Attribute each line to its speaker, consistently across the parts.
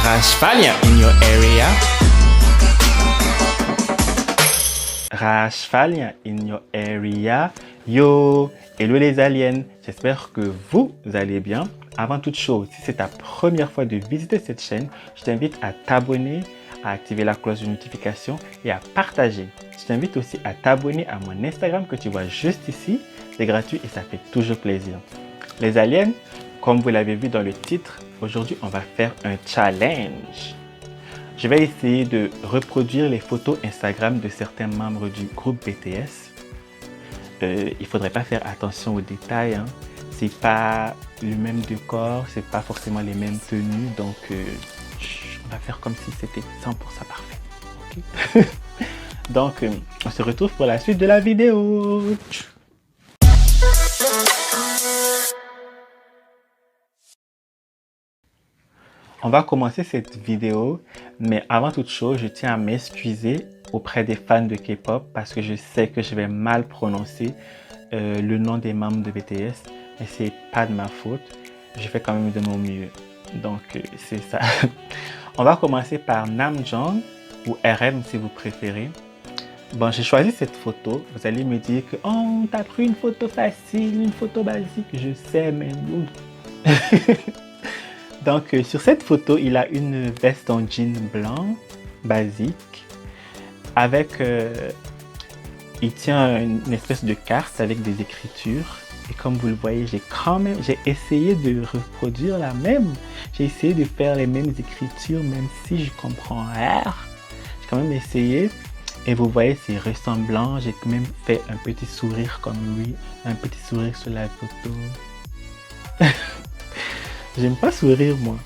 Speaker 1: Rashfalia in your area. Rashfalia in your area. Yo, hello les aliens, j'espère que vous allez bien. Avant toute chose, si c'est ta première fois de visiter cette chaîne, je t'invite à t'abonner, à activer la cloche de notification et à partager. Je t'invite aussi à t'abonner à mon Instagram que tu vois juste ici. C'est gratuit et ça fait toujours plaisir. Les aliens, comme vous l'avez vu dans le titre, aujourd'hui on va faire un challenge. Je vais essayer de reproduire les photos Instagram de certains membres du groupe BTS. Il ne faudrait pas faire attention aux détails. Hein. C'est pas le même décor, c'est pas forcément les mêmes tenues, donc on va faire comme si c'était 100% parfait. Okay? Donc, on se retrouve pour la suite de la vidéo. On va commencer cette vidéo, mais avant toute chose, je tiens à m'excuser auprès des fans de K-pop parce que je sais que je vais mal prononcer le nom des membres de BTS, mais c'est pas de ma faute. Je fais quand même de mon mieux. Donc, c'est ça. On va commencer par Namjoon ou RM si vous préférez. Bon, j'ai choisi cette photo. Vous allez me dire que oh, t'as pris une photo facile, une photo basique. Je sais, mais donc, sur cette photo, il a une veste en jean blanc, basique, avec, il tient une espèce de carte avec des écritures. Et comme vous le voyez, j'ai essayé de reproduire la même. J'ai essayé de faire les mêmes écritures, même si je comprends rien. J'ai quand même essayé. Et vous voyez, c'est ressemblant. J'ai même fait un petit sourire comme lui, un petit sourire sur la photo. J'aime pas sourire moi,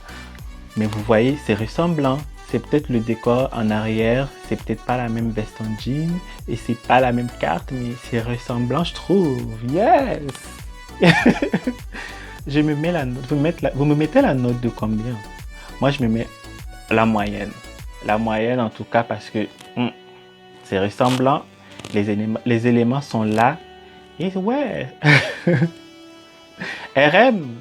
Speaker 1: mais vous voyez, c'est ressemblant. C'est peut-être le décor en arrière, c'est peut-être pas la même veste en jean et c'est pas la même carte, mais c'est ressemblant, je trouve. Yes. Je me mets la note. Vous me mettez la note de combien? Moi, je me mets la moyenne. La moyenne en tout cas parce que c'est ressemblant. Les éléments sont là et ouais. RM.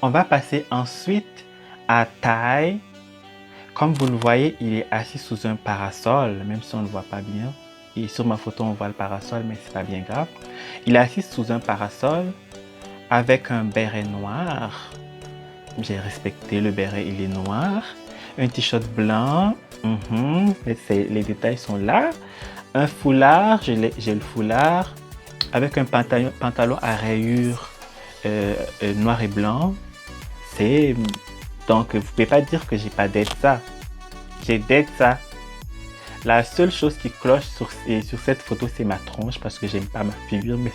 Speaker 1: On va passer ensuite à Tae. Comme vous le voyez, il est assis sous un parasol, même si on ne le voit pas bien. Et sur ma photo, on voit le parasol, mais c'est pas bien grave. Il est assis sous un parasol avec un béret noir. J'ai respecté le béret, il est noir. Un t-shirt blanc. Les détails sont là. Un foulard, j'ai le foulard. Avec un pantalon à rayures noir et blanc. Donc, vous pouvez pas dire que j'ai pas d'aide ça. J'ai d'aide ça. La seule chose qui cloche sur cette photo, c'est ma tronche parce que j'aime pas ma figure, mais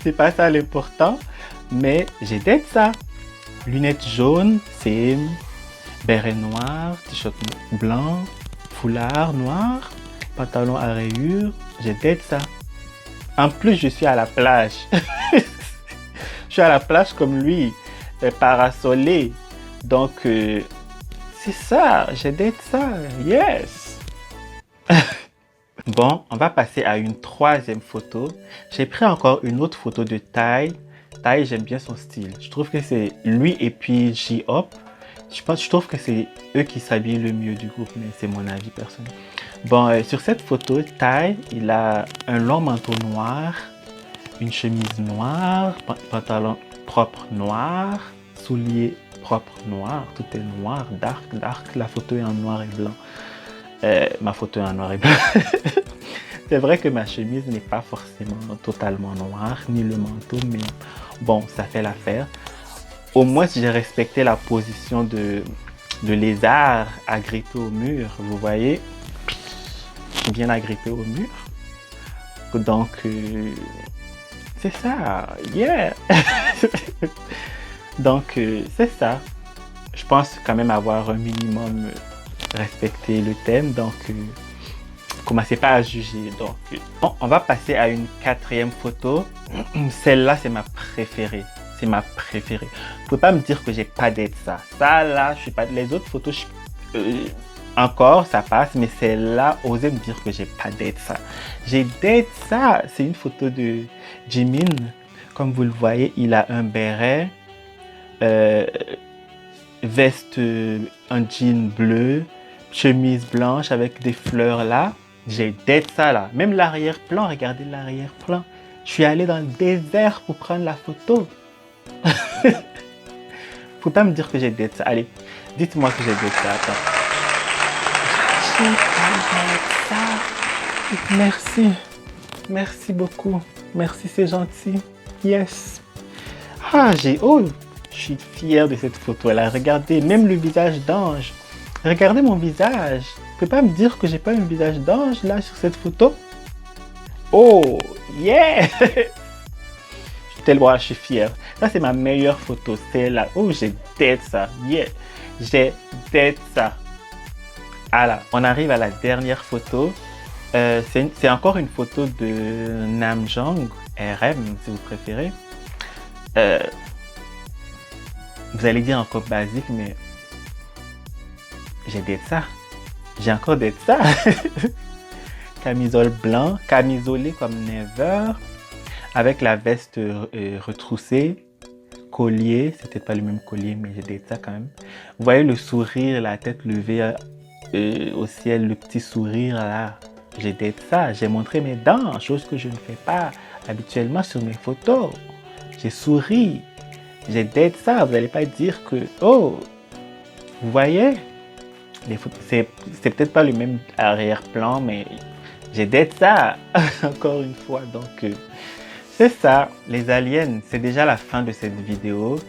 Speaker 1: c'est pas ça l'important. Mais j'ai d'aide ça. Lunettes jaunes, c'est béret noir, t-shirt blanc, foulard noir, pantalon à rayures. J'ai d'aide ça. En plus, je suis à la plage. Je suis à la plage comme lui. Parasolé. Donc, c'est ça. J'ai d'être ça. Yes. Bon, on va passer à une troisième photo. J'ai pris encore une autre photo de Tae. Tae, j'aime bien son style. Je trouve que c'est lui et puis J-Hope. Je trouve que c'est eux qui s'habillent le mieux du groupe, mais c'est mon avis personnel. Bon, sur cette photo, Tae, il a un long manteau noir, une chemise noire, pantalon propre noir, souliers propres noirs, tout est noir, dark. La photo est en noir et blanc. Ma photo est en noir et blanc. C'est vrai que ma chemise n'est pas forcément totalement noire, ni le manteau, mais bon, ça fait l'affaire. Au moins, j'ai respecté la position de lézard agrippé au mur, vous voyez, bien agrippé au mur. Donc, c'est ça, yeah. Donc, c'est ça. Je pense quand même avoir un minimum respecté le thème. Donc, commencez pas à juger. Donc, bon, on va passer à une quatrième photo. Celle-là, c'est ma préférée. C'est ma préférée. Vous pouvez pas me dire que j'ai pas d'être ça. Ça, là, je suis pas... Les autres photos, encore, ça passe. Mais celle-là, osez me dire que j'ai pas d'être ça. J'ai d'être ça. C'est une photo de Jimin. Comme vous le voyez, il a un béret. veste, un jean bleu, chemise blanche avec des fleurs là. J'ai dead ça là. Même l'arrière-plan, regardez l'arrière-plan. Je suis allé dans le désert pour prendre la photo. Faut pas me dire que j'ai dead ça. Allez, dites-moi que j'ai dead ça. Attends. J'ai dead ça. Merci. Merci beaucoup. Merci, c'est gentil. Yes. Ah, je suis fière de cette photo-là. Regardez, même le visage d'ange. Regardez mon visage. Vous pouvez pas me dire que j'ai pas un visage d'ange là sur cette photo? Oh, yeah! Tellement, je suis fière. Ça, c'est ma meilleure photo. C'est là. Oh, j'ai dead ça. Yeah. J'ai dead ça. Ah là, on arrive à la dernière photo. C'est encore une photo de Namjoon, RM si vous préférez. Vous allez dire encore basique, mais j'ai dead ça. J'ai encore dead ça. Camisole blanc, camisolé comme never, avec la veste retroussée, collier, c'était pas le même collier, mais j'ai dead ça quand même. Vous voyez le sourire, la tête levée au ciel, le petit sourire là. J'ai dead ça. J'ai montré mes dents, chose que je ne fais pas habituellement sur mes photos. J'ai souri. J'ai dead ça. Vous n'allez pas dire que, oh, vous voyez, les photos, c'est peut-être pas le même arrière-plan, mais j'ai dead ça. Encore une fois. Donc, c'est ça, les aliens. C'est déjà la fin de cette vidéo.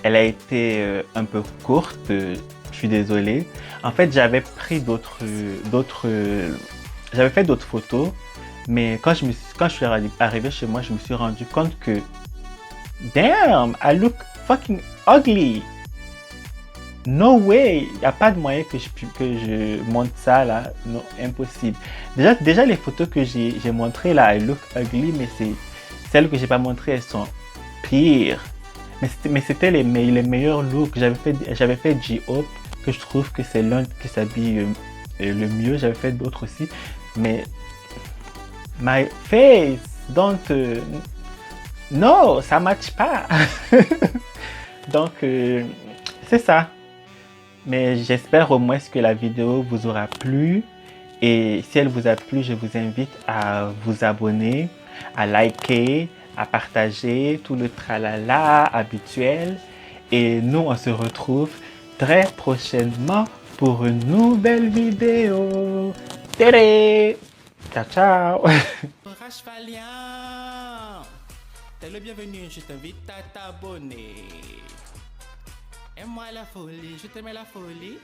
Speaker 1: Elle a été un peu courte. Je suis désolé. En fait, j'avais pris j'avais fait d'autres photos, mais quand je suis arrivé chez moi, je me suis rendu compte que, damn, I look fucking ugly. No way, il n'y a pas de moyen que je monte ça là, non, impossible. Déjà les photos que j'ai montrées là, I look ugly, mais c'est celles que j'ai pas montrées, elles sont pires. Mais c'était les meilleurs looks. J'avais fait J-Hope, que je trouve que c'est l'un qui s'habille le mieux. J'avais fait d'autres aussi, mais my face, don't, no, ça match pas. Donc c'est ça. Mais j'espère au moins que la vidéo vous aura plu. Et si elle vous a plu, je vous invite à vous abonner, à liker, à partager tout le tralala habituel. Et nous, on se retrouve très prochainement pour une nouvelle vidéo. Télé! Ciao, ciao!
Speaker 2: Courage Valiant! T'es le bienvenu, je t'invite à t'abonner. Aime-moi la folie, je t'aime la folie.